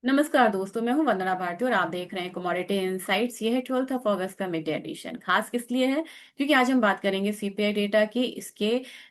नमस्कार दोस्तों, मैं हूं वंदना भारती और आप देख रहे हैं कमोडिटी इनसाइट्स। ये है 12 ऑफ अगस्त का मिड डे एडिशन। खास किस लिए है? क्योंकि आज हम बात करेंगे सीपीआई डेटा की, इसके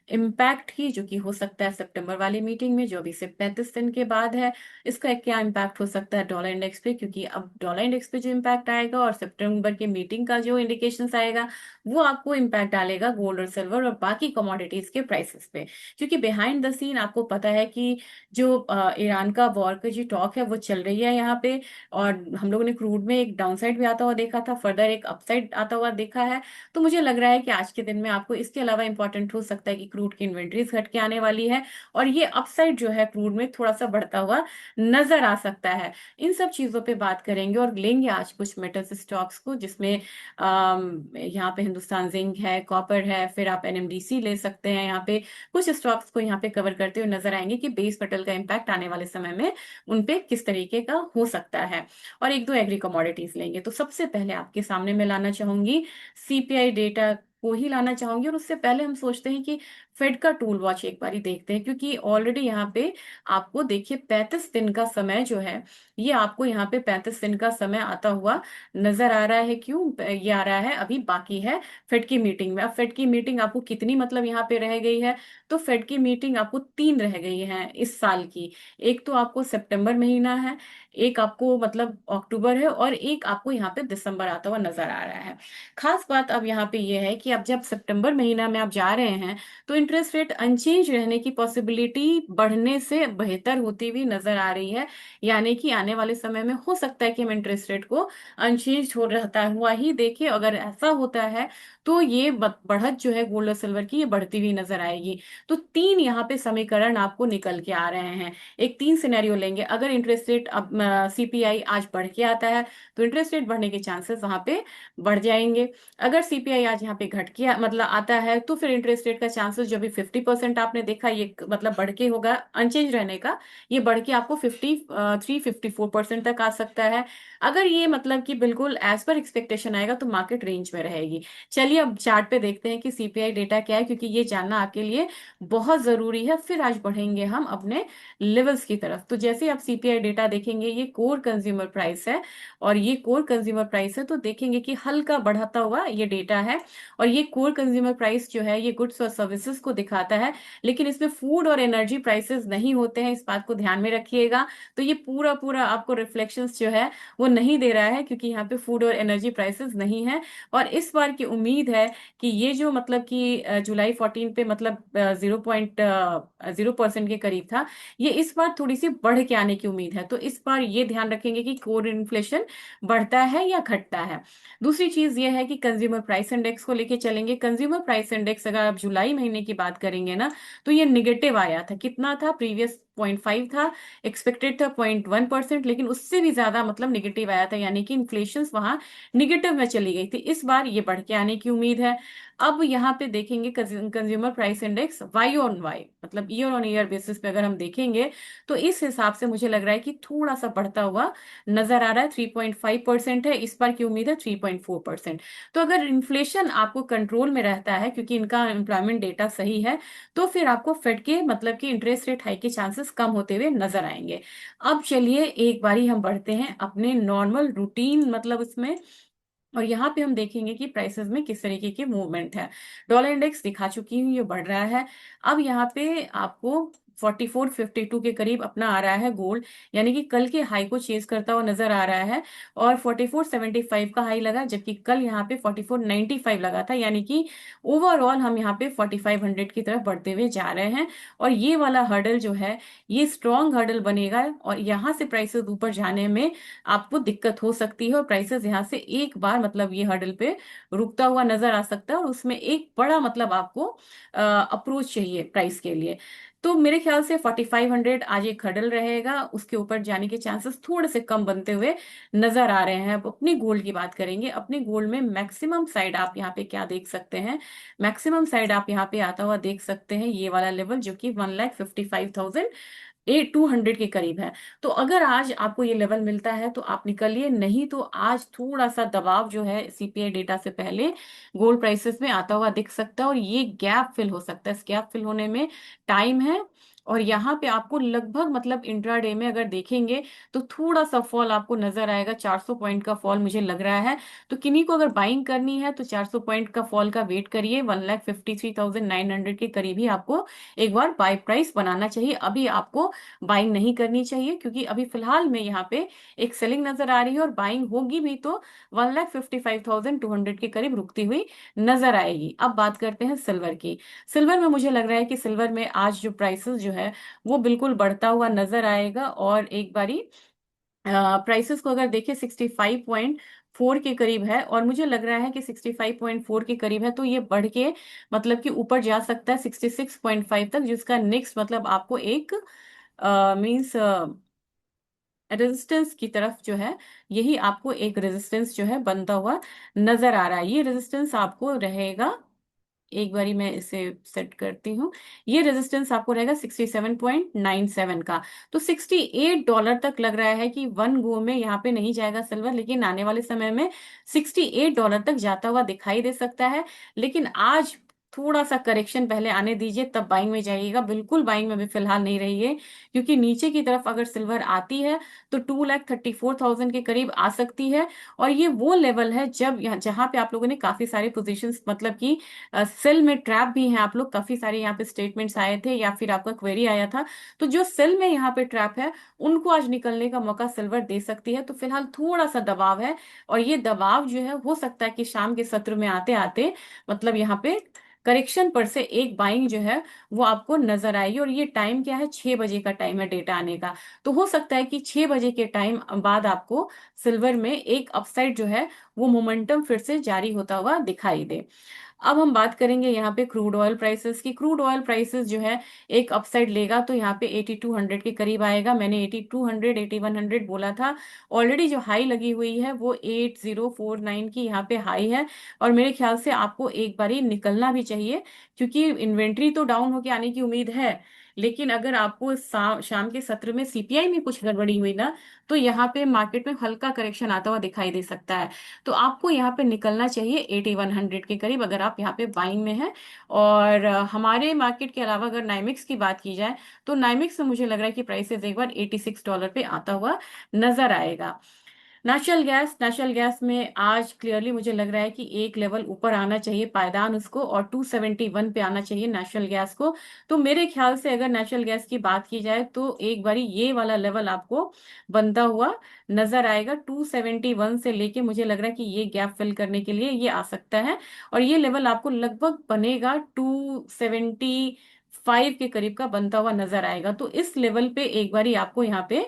इम्पैक्ट की, जो कि हो सकता है सितंबर वाली मीटिंग में जो अभी से 35 दिन के बाद है। इसका क्या इम्पैक्ट हो सकता है डॉलर इंडेक्स पे, क्योंकि अब डॉलर इंडेक्स पे जो इम्पैक्ट आएगा और सितंबर की मीटिंग का जो इंडिकेशन आएगा वो आपको इम्पैक्ट डालेगा गोल्ड और सिल्वर और बाकी कमोडिटीज के प्राइसेस पे। क्योंकि बिहाइंड द सीन आपको पता है कि जो ईरान का वॉर का जो टॉक है वो चल रही है यहाँ पे। और हम लोगों ने क्रूड में एक डाउनसाइड भी आता हुआ देखा था, फर्दर एक अपसाइड आता हुआ देखा है। तो मुझे लग रहा है कि आज के दिन में आपको इसके अलावा इंपॉर्टेंट हो सकता है कि क्रूड की इन्वेंट्रीज घट के आने वाली है और ये अपसाइड जो है क्रूड में थोड़ा सा बढ़ता हुआ नजर आ सकता है। इन सब चीजों पे बात करेंगे और लेंगे आज कुछ मेटल्स स्टॉक्स को, जिसमें यहाँ पे हिंदुस्तान जिंक है, कॉपर है, फिर आप एनएमडीसी ले सकते हैं। यहाँ पे कुछ स्टॉक्स को यहाँ पे कवर करते हुए नजर आएंगे कि बेस मेटल का इम्पैक्ट आने वाले समय में उन पे किस तरीके का हो सकता है। और एक दो एग्री कमोडिटीज लेंगे। तो सबसे पहले आपके सामने मैं लाना चाहूंगी सीपीआई डेटा को ही लाना चाहूंगी। और उससे पहले हम सोचते हैं कि फेड का टूल वॉच एक बारी देखते हैं, क्योंकि ऑलरेडी यहाँ पे आपको देखिए 35 दिन का समय जो है, ये आपको यहाँ पे 35 दिन का समय आता हुआ नजर आ रहा है। क्यों ये आ रहा है? अभी बाकी है फेड की मीटिंग में। अब फेड की मीटिंग आपको कितनी मतलब यहाँ पे रह गई है? तो फेड की मीटिंग आपको तीन रह गई है इस साल की। एक तो आपको सितंबर महीना है, एक आपको मतलब अक्टूबर है, और एक आपको यहाँ पे दिसंबर आता हुआ नजर आ रहा है। खास बात अब यहाँ पे ये है कि अब जब सितंबर महीना में आप जा रहे हैं तो इंटरेस्ट रेट अनचेंज रहने की पॉसिबिलिटी बढ़ने से बेहतर होती हुई नजर आ रही है। यानी कि आने वाले समय में हो सकता है कि हम इंटरेस्ट रेट को अनचेंज हो रहता हुआ ही देखें। अगर ऐसा होता है तो ये बढ़त जो है गोल्ड और सिल्वर की, ये बढ़ती हुई नजर आएगी। तो तीन यहाँ पे समीकरण आपको निकल के आ रहे हैं। एक तीन सिनेरियो लेंगे। अगर इंटरेस्ट रेट अब सीपीआई आज बढ़ के आता है तो इंटरेस्ट रेट बढ़ने के चांसेस वहां पे बढ़ जाएंगे। अगर सीपीआई आज यहाँ पे घट के मतलब आता है तो फिर इंटरेस्ट रेट का चांसेस जो भी 50% आपने देखा, ये मतलब बढ़ के होगा अनचेंज रहने का, ये बढ़ के आपको 53-54% तक आ सकता है। अगर ये मतलब कि बिल्कुल एज पर एक्सपेक्टेशन आएगा तो मार्केट रेंज में रहेगी। चलिए अब चार्ट पे देखते हैं कि सीपीआई डेटा क्या है, क्योंकि ये जानना आपके लिए बहुत जरूरी है। फिर आज बढ़ेंगे हम अपने लेवल्स की तरफ। तो जैसे आप सीपीआई डेटा देखेंगे, ये कोर कंज्यूमर प्राइस है और ये कोर कंज्यूमर प्राइस है, तो देखेंगे कि हल्का बढ़ता हुआ ये डेटा है। और ये कोर कंज्यूमर प्राइस जो है ये गुड्स और सर्विसेज को दिखाता है, लेकिन इसमें फूड और एनर्जी प्राइसेस नहीं होते हैं। इस बात को ध्यान में रखिएगा। तो ये पूरा पूरा आपको रिफ्लेक्शंस जो है वो नहीं दे रहा है, क्योंकि यहाँ पे फूड और एनर्जी प्राइसेस नहीं है। और इस बार की उम्मीद है कि ये जो मतलब कि जुलाई 14 पे मतलब 0.0% के करीब था, ये इस बार थोड़ी सी बढ़ के आने की उम्मीद है। तो इस बार ये ध्यान रखेंगे कि कोर इन्फ्लेशन बढ़ता है या घटता है। दूसरी चीज ये है कि कंज्यूमर प्राइस इंडेक्स को लेके चलेंगे। कंज्यूमर प्राइस इंडेक्स अगर आप जुलाई महीने की बात करेंगे ना, तो ये निगेटिव आया था। कितना था? प्रीवियस 0.5 था, एक्सपेक्टेड था 0.1%, लेकिन उससे भी ज्यादा मतलब निगेटिव आया था। यानी कि इन्फ्लेशन वहां निगेटिव में चली गई थी। इस बार ये बढ़ के आने की उम्मीद है। अब यहाँ पे देखेंगे consumer price index Y on Y, मतलब ईयर ऑन ईयर बेसिस पे अगर हम देखेंगे, तो इस हिसाब से मुझे लग रहा है कि थोड़ा सा बढ़ता हुआ नजर आ रहा है। 3.5% है, इस बार की उम्मीद है 3.4%। तो अगर इन्फ्लेशन आपको कंट्रोल में रहता है, क्योंकि इनका एम्प्लॉयमेंट डेटा सही है, तो फिर आपको फेड के मतलब कि इंटरेस्ट रेट हाइक के चांसेस कम होते हुए नजर आएंगे। अब चलिए एक बारी हम बढ़ते हैं अपने नॉर्मल रूटीन मतलब इसमें। और यहाँ पे हम देखेंगे कि प्राइसेस में किस तरीके की मूवमेंट है। डॉलर इंडेक्स दिखा चुकी हूँ, ये बढ़ रहा है। अब यहाँ पे आपको 4452 के करीब अपना आ रहा है गोल्ड, यानी कि कल के हाई को चेज करता हुआ नजर आ रहा है। और 4475 का हाई लगा, जबकि कल यहाँ पे 4495 लगा था। यानी कि ओवरऑल हम यहाँ पे 4500 की तरफ बढ़ते हुए जा रहे हैं। और ये वाला हर्डल जो है ये स्ट्रॉन्ग हर्डल बनेगा, और यहाँ से प्राइसेस ऊपर जाने में आपको दिक्कत हो सकती है। और प्राइसेस यहाँ से एक बार मतलब ये हर्डल पे रुकता हुआ नजर आ सकता है, और उसमें एक बड़ा मतलब आपको अप्रोच चाहिए प्राइस के लिए। तो मेरे ख्याल से 4500 आज एक हर्डल रहेगा, उसके ऊपर जाने के चांसेस थोड़े से कम बनते हुए नजर आ रहे हैं। अब अपनी गोल्ड की बात करेंगे। अपने गोल्ड में मैक्सिमम साइड आप यहाँ पे क्या देख सकते हैं? मैक्सिमम साइड आप यहाँ पे आता हुआ देख सकते हैं ये वाला लेवल, जो कि 1,55,000 200 के करीब है। तो अगर आज आपको ये लेवल मिलता है तो आप निकलिए, नहीं तो आज थोड़ा सा दबाव जो है सीपीआई डेटा से पहले गोल्ड प्राइसेस में आता हुआ दिख सकता है, और ये गैप फिल हो सकता है। इस गैप फिल होने में टाइम है। और यहाँ पे आपको लगभग मतलब इंट्राडे में अगर देखेंगे तो थोड़ा सा फॉल आपको नजर आएगा, 400 पॉइंट का फॉल मुझे लग रहा है। तो किन्हीं को अगर बाइंग करनी है तो 400 पॉइंट का फॉल का वेट करिए, 1,53,900 के करीब ही आपको एक बार बाय प्राइस बनाना चाहिए। अभी आपको बाइंग नहीं करनी चाहिए, क्योंकि अभी फिलहाल में यहाँ पे एक सेलिंग नजर आ रही है, और बाइंग होगी भी तो 1,55,200 के करीब रुकती हुई नजर आएगी। अब बात करते हैं सिल्वर की। सिल्वर में मुझे लग रहा है कि सिल्वर में आज जो प्राइसेस जो है वो बिल्कुल बढ़ता हुआ नजर आएगा, और एक बारी प्राइसेस को अगर देखें 65.4 के करीब है, और मुझे लग रहा है कि 65.4 के करीब है तो ये बढ़ के मतलब कि ऊपर जा सकता है 66.5 तक, जिसका नेक्स्ट मतलब आपको एक मींस रेजिस्टेंस की तरफ जो है, यही आपको एक रेजिस्टेंस जो है बनता हुआ नजर आ रहा है। ये रेजिस्टेंस आपको रहेगा, एक बारी मैं इसे सेट करती हूँ, ये रेजिस्टेंस आपको रहेगा 67.97 का। तो $68 तक लग रहा है कि वन गो में यहाँ पे नहीं जाएगा सिल्वर, लेकिन आने वाले समय में $68 तक जाता हुआ दिखाई दे सकता है। लेकिन आज थोड़ा सा करेक्शन पहले आने दीजिए, तब बाइंग में जाइएगा। बिल्कुल बाइंग में भी फिलहाल नहीं रहिए, क्योंकि नीचे की तरफ अगर सिल्वर आती है तो 2,34,000 के करीब आ सकती है। और ये वो लेवल है जब यहाँ जहां पे आप लोगों ने काफी सारे पोजीशंस मतलब कि सेल में ट्रैप भी हैं आप लोग, काफी सारे यहाँ पे स्टेटमेंट्स आए थे या फिर आपका क्वेरी आया था। तो जो सेल में यहाँ पे ट्रैप है उनको आज निकलने का मौका सिल्वर दे सकती है। तो फिलहाल थोड़ा सा दबाव है, और ये दबाव जो है हो सकता है कि शाम के सत्र में आते आते मतलब यहाँ पे करेक्शन पर से एक बाइंग जो है वो आपको नजर आएगी। और ये टाइम क्या है, 6 बजे का टाइम है डेटा आने का। तो हो सकता है कि 6 बजे के टाइम बाद आपको सिल्वर में एक अपसाइड जो है वो मोमेंटम फिर से जारी होता हुआ दिखाई दे। अब हम बात करेंगे यहाँ पे क्रूड ऑयल प्राइसेस की। क्रूड ऑयल प्राइसेस जो है एक अपसाइड लेगा तो यहाँ पे 8200 के करीब आएगा। मैंने 8200 8100 बोला था। ऑलरेडी जो हाई लगी हुई है वो 8049 की यहाँ पे हाई है, और मेरे ख्याल से आपको एक बारी निकलना भी चाहिए, क्योंकि इन्वेंट्री तो डाउन होके आने की उम्मीद है। लेकिन अगर आपको शाम के सत्र में सीपीआई में कुछ गड़बड़ी हुई ना, तो यहाँ पे मार्केट में हल्का करेक्शन आता हुआ दिखाई दे सकता है। तो आपको यहाँ पे निकलना चाहिए 8100 के करीब, अगर आप यहाँ पे बाइंग में हैं। और हमारे मार्केट के अलावा अगर नाइमिक्स की बात की जाए तो नाइमिक्स में मुझे लग रहा है कि प्राइसेस एक बार $86 पे आता हुआ नजर आएगा। नेचुरल गैस में आज क्लियरली मुझे लग रहा है कि एक लेवल ऊपर आना चाहिए पायदान उसको, और 271 पे आना चाहिए नेचुरल गैस को। तो मेरे ख्याल से अगर नेचुरल गैस की बात की जाए तो एक बारी ये वाला लेवल आपको बनता हुआ नजर आएगा। 271 से लेके मुझे लग रहा है कि ये गैप फिल करने के लिए ये आ सकता है, और ये लेवल आपको लगभग बनेगा 275 के करीब का बनता हुआ नजर आएगा। तो इस लेवल पे एक बारी आपको यहाँ पे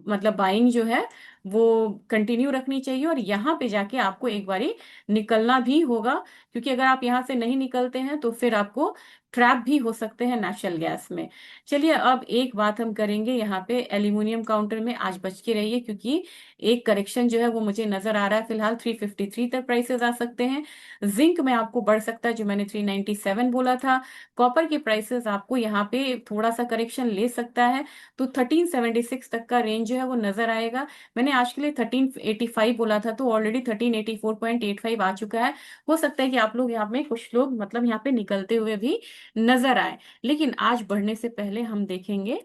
मतलब बाइंग जो है वो कंटिन्यू रखनी चाहिए, और यहाँ पे जाके आपको एक बारी निकलना भी होगा, क्योंकि अगर आप यहाँ से नहीं निकलते हैं तो फिर आपको ट्रैप भी हो सकते हैं नेचुरल गैस में। चलिए अब एक बात हम करेंगे यहाँ पे एल्यूमिनियम काउंटर में। आज बच के रहिए, क्योंकि एक करेक्शन जो है वो मुझे नजर आ रहा है फिलहाल 353 तक प्राइसेस आ सकते हैं। जिंक में आपको बढ़ सकता है, जो मैंने 397 बोला था। कॉपर के प्राइसेस आपको यहाँ पे थोड़ा सा करेक्शन ले सकता है, तो 1376 तक का रेंज जो है वो नजर आएगा। मैंने आज के लिए 1385 बोला था, तो ऑलरेडी 1384.85 आ चुका है। हो सकता है कि आप लोग यहाँ में कुछ लोग मतलब यहाँ पे निकलते हुए भी नजर आए। लेकिन आज बढ़ने से पहले हम देखेंगे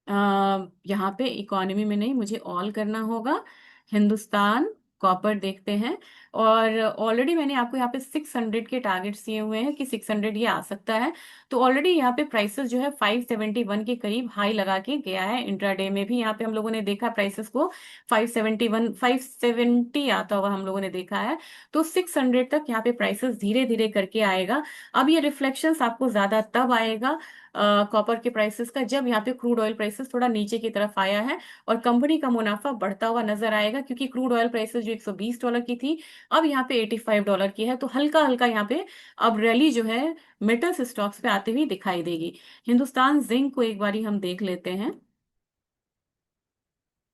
यहाँ पे इकोनॉमी में नहीं, मुझे ऑल करना होगा। हिंदुस्तान कॉपर देखते हैं, और ऑलरेडी मैंने आपको यहाँ पे 600 के टारगेट्स दिए हुए हैं कि 600 ये आ सकता है। तो ऑलरेडी यहाँ पे प्राइसेस जो है 571 के करीब हाई लगा के गया है। इंट्राडे में भी यहाँ पे हम लोगों ने देखा प्राइसेस को 571 570 आता हुआ हम लोगों ने देखा है। तो 600 तक यहाँ पे प्राइसेस धीरे धीरे करके आएगा। अब ये रिफ्लेक्शंस आपको ज्यादा तब आएगा कॉपर के प्राइसेस का, जब यहाँ पे क्रूड ऑयल प्राइसेस थोड़ा नीचे की तरफ आया है और कंपनी का मुनाफा बढ़ता हुआ नजर आएगा, क्योंकि क्रूड ऑयल प्राइसेस जो $120 की थी अब यहाँ पे $85 की है। तो हल्का हल्का यहाँ पे अब रैली जो है मेटल्स स्टॉक्स पे आते हुए दिखाई देगी। हिंदुस्तान जिंक को एक बारी हम देख लेते हैं।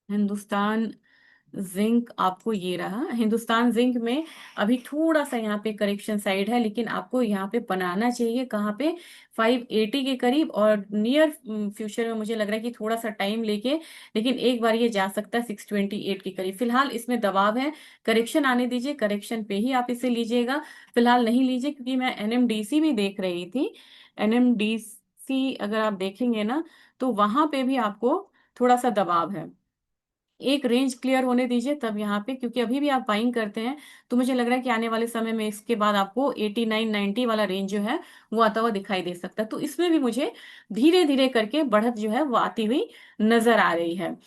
हिंदुस्तान जिंक आपको ये रहा। हिंदुस्तान जिंक में अभी थोड़ा सा यहाँ पे करेक्शन साइड है, लेकिन आपको यहाँ पे बनाना चाहिए कहाँ पे, 580 के करीब। और नियर फ्यूचर में मुझे लग रहा है कि थोड़ा सा टाइम लेके, लेकिन एक बार ये जा सकता है 628 के करीब। फिलहाल इसमें दबाव है, करेक्शन आने दीजिए, करेक्शन पे ही आप इसे लीजिएगा। फिलहाल नहीं लीजिए, क्योंकि मैं एनएमडीसी भी देख रही थी। एनएमडीसी 60 अगर आप देखेंगे ना, तो वहां पे भी आपको थोड़ा सा दबाव है। एक रेंज क्लियर होने दीजिए तब यहाँ पे, क्योंकि अभी भी आप बाइंग करते हैं तो मुझे लग रहा है कि आने वाले समय में इसके बाद आपको 89-90 वाला रेंज जो है वो आता हुआ दिखाई दे सकता है। तो इसमें भी मुझे धीरे धीरे करके बढ़त जो है वो आती हुई नजर आ रही है।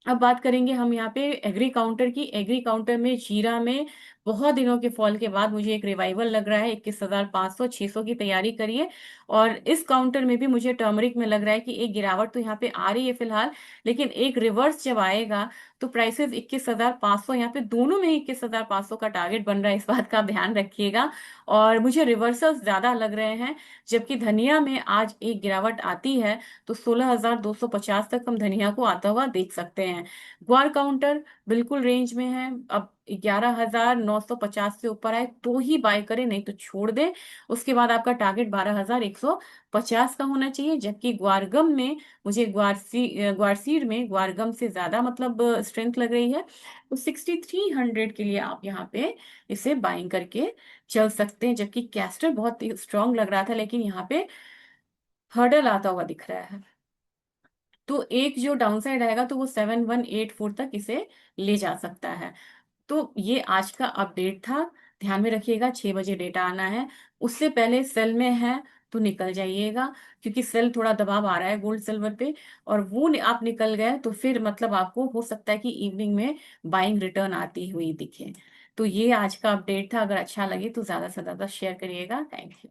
अब बात करेंगे हम यहाँ पे एग्री काउंटर की। एग्री काउंटर में जीरा में बहुत दिनों के फॉल के बाद मुझे एक रिवाइवल लग रहा है। 21,500 600 की तैयारी करिए। और इस काउंटर में भी मुझे टर्मरिक में लग रहा है कि एक गिरावट तो यहाँ पे आ रही है फिलहाल, लेकिन एक रिवर्स जब आएगा तो प्राइसेस 21,500, यहाँ पे दोनों में 21,500 का टारगेट बन रहा है, इस बात का आप ध्यान रखिएगा। और मुझे रिवर्सल्स ज्यादा लग रहे हैं। जबकि धनिया में आज एक गिरावट आती है तो 16,250 तक हम धनिया को आता हुआ देख सकते हैं। ग्वार काउंटर बिल्कुल रेंज में है। अब 11,950 से ऊपर आए तो ही बाय करें, नहीं तो छोड़ दें। उसके बाद आपका टारगेट 12,150 का होना चाहिए। जबकि ग्वारगम में मुझे ग्वारसीड में ग्वारगम से ज्यादा मतलब स्ट्रेंथ लग रही है। तो 6,300 के लिए आप यहाँ पे इसे बाइंग करके चल सकते हैं। जबकि कैस्टर बहुत स्ट्रांग लग रहा था, लेकिन यहाँ पे हर्डल आता हुआ दिख रहा है। तो एक जो डाउनसाइड आएगा तो वो 7,184 तक इसे ले जा सकता है। तो ये आज का अपडेट था। ध्यान में रखिएगा 6 बजे डेटा आना है, उससे पहले सेल में है तो निकल जाइएगा, क्योंकि सेल थोड़ा दबाव आ रहा है गोल्ड सिल्वर पे। और वो आप निकल गए तो फिर मतलब आपको हो सकता है कि इवनिंग में बाइंग रिटर्न आती हुई दिखे। तो ये आज का अपडेट था। अगर अच्छा लगे तो ज्यादा से ज्यादा शेयर करिएगा। Thank you.